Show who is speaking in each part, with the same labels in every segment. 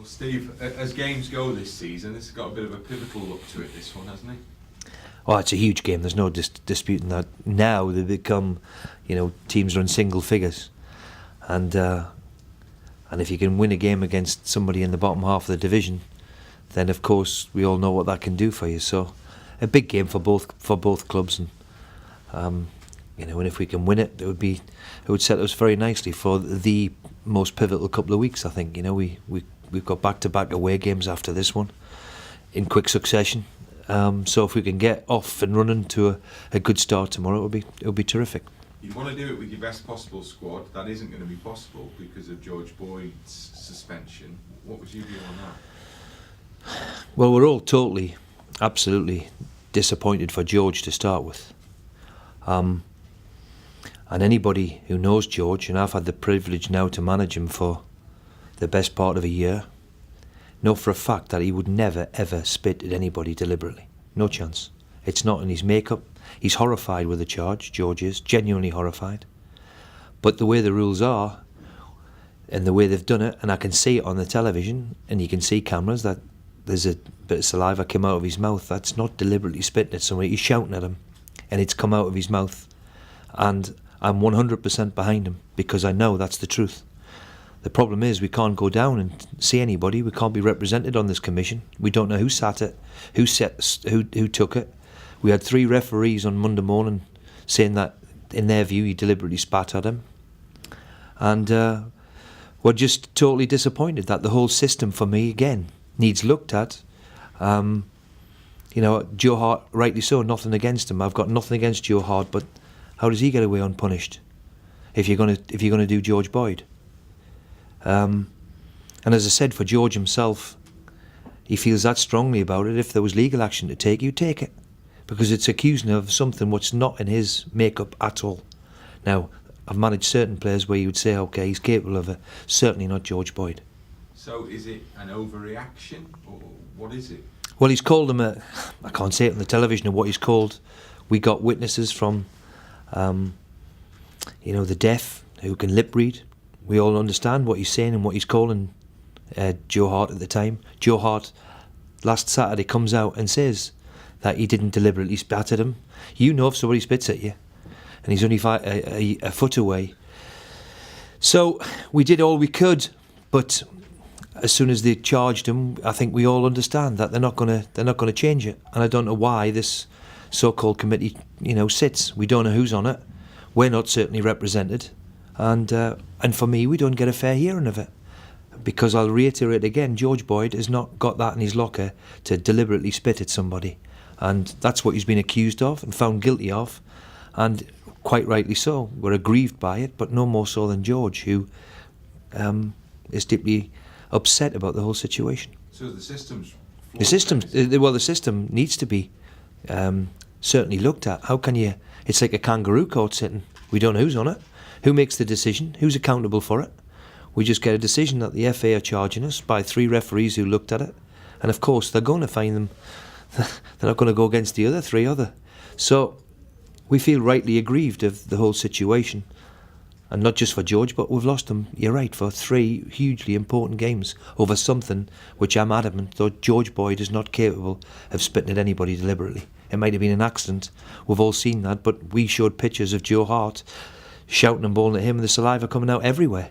Speaker 1: Well, Steve, as games go this season, this has got a bit of a pivotal look to it, this one, hasn't it?
Speaker 2: Oh, it's a huge game. There's no disputing that. Now they become, teams are in single figures, and if you can win a game against somebody in the bottom half of the division, then of course we all know what that can do for you. So, a big game for both clubs, and and if we can win it, it would set us very nicely for the most pivotal couple of weeks. I think we've got back-to-back away games after this one in quick succession. So if we can get off and running to a good start tomorrow, it'll be terrific.
Speaker 1: You want to do it with your best possible squad. That isn't going to be possible because of George Boyd's suspension. What would you do on that?
Speaker 2: Well, we're all totally, absolutely disappointed for George to start with. And anybody who knows George, and I've had the privilege now to manage him for the best part of a year, know for a fact that he would never ever spit at anybody deliberately. No chance. It's not in his makeup. He's horrified with the charge, George is, genuinely horrified. But the way the rules are, and the way they've done it, and I can see it on the television, and you can see cameras, that there's a bit of saliva come out of his mouth. That's not deliberately spitting at somebody. He's shouting at him, and it's come out of his mouth. And I'm 100% behind him, because I know that's the truth. The problem is we can't go down and see anybody. We can't be represented on this commission. We don't know who sat it, who took it. We had 3 referees on Monday morning saying that, in their view, he deliberately spat at him. And we're just totally disappointed that the whole system, for me, again, needs looked at. Joe Hart, rightly so, nothing against him. I've got nothing against Joe Hart, but how does he get away unpunished if you're going to do George Boyd? And as I said, for George himself, he feels that strongly about it. If there was legal action to take, you take it, because it's accusing of something which not in his makeup at all. Now, I've managed certain players where you would say, okay, he's capable of it. Certainly not George Boyd.
Speaker 1: So is it an overreaction, or what is it?
Speaker 2: Well, he's called him I can't say it on the television, of what he's called. We got witnesses from, the deaf who can lip read. We all understand what he's saying and what he's calling Joe Hart at the time. Joe Hart, last Saturday, comes out and says that he didn't deliberately spat at him. You know if somebody spits at you, and he's only a foot away. So we did all we could, but as soon as they charged him, I think we all understand that they're not going to change it. And I don't know why this so-called committee, sits. We don't know who's on it. We're not certainly represented. And for me, we don't get a fair hearing of it, because I'll reiterate again, George Boyd has not got that in his locker to deliberately spit at somebody, and that's what he's been accused of and found guilty of, and quite rightly so. We're aggrieved by it, but no more so than George, who is deeply upset about the whole situation.
Speaker 1: So the system's flawed.
Speaker 2: The system needs to be certainly looked at. How can you? It's like a kangaroo court sitting. We don't know who's on it. Who makes the decision? Who's accountable for it? We just get a decision that the FA are charging us by 3 referees who looked at it. And of course, they're going to find them. They're not going to go against the other 3, are they? So we feel rightly aggrieved of the whole situation. And not just for George, but we've lost him, you're right, for 3 hugely important games over something which I'm adamant, though George Boyd is not capable of spitting at anybody deliberately. It might have been an accident. We've all seen that, but we showed pictures of Joe Hart shouting and bawling at him, and the saliva coming out everywhere.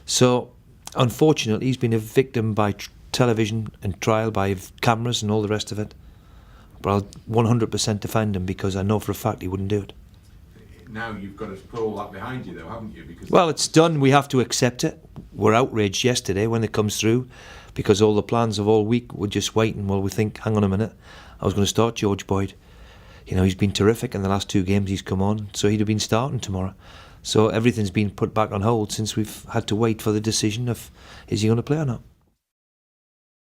Speaker 2: So, unfortunately, he's been a victim by television and trial by cameras and all the rest of it. But I'll 100% defend him, because I know for a fact he wouldn't do it.
Speaker 1: Now you've got to put all that behind you, though, haven't you?
Speaker 2: Well, it's done. We have to accept it. We're outraged yesterday when it comes through, because all the plans of all week were just waiting while we think, hang on a minute, I was going to start George Boyd. He's been terrific in the last 2 games he's come on, so he'd have been starting tomorrow. So everything's been put back on hold since we've had to wait for the decision of, is he going to play or not?